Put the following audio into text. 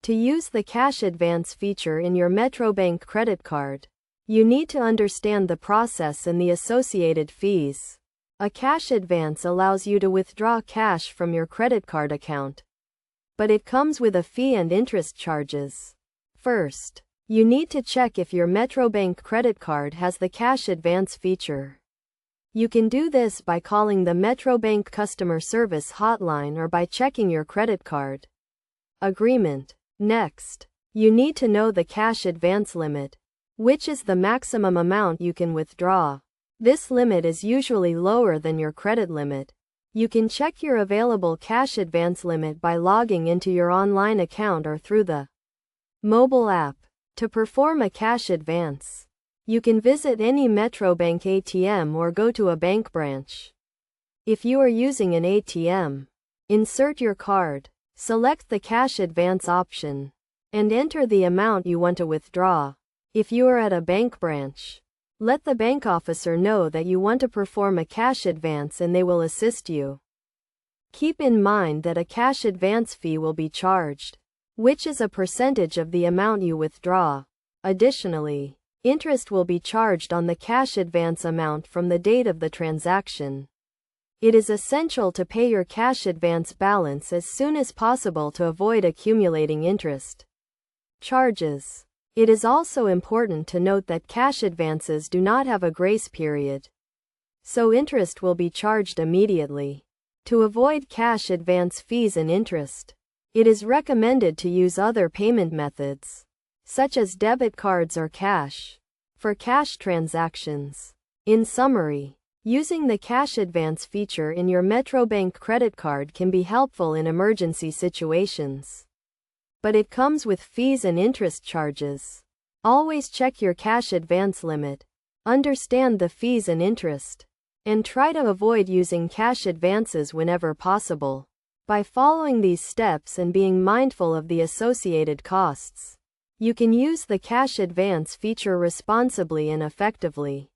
To use the cash advance feature in your Metrobank credit card, you need to understand the process and the associated fees. A cash advance allows you to withdraw cash from your credit card account, but it comes with a fee and interest charges. First, you need to check if your Metrobank credit card has the cash advance feature. You can do this by calling the Metrobank customer service hotline or by checking your credit card agreement. Next, you need to know the cash advance limit, which is the maximum amount you can withdraw. This limit is usually lower than your credit limit. You can check your available cash advance limit by logging into your online account or through the mobile app. To perform a cash advance, you can visit any Metrobank ATM or go to a bank branch. If you are using an ATM, insert your card, select the cash advance option, and enter the amount you want to withdraw. If you are at a bank branch, let the bank officer know that you want to perform a cash advance and they will assist you. Keep in mind that a cash advance fee will be charged, which is a percentage of the amount you withdraw. Additionally, interest will be charged on the cash advance amount from the date of the transaction. It is essential to pay your cash advance balance as soon as possible to avoid accumulating interest charges. It is also important to note that cash advances do not have a grace period, so interest will be charged immediately. To avoid cash advance fees and interest, it is recommended to use other payment methods, such as debit cards or cash, for cash transactions. In summary, using the cash advance feature in your Metrobank credit card can be helpful in emergency situations, but it comes with fees and interest charges. Always check your cash advance limit, understand the fees and interest, and try to avoid using cash advances whenever possible. By following these steps and being mindful of the associated costs, you can use the cash advance feature responsibly and effectively.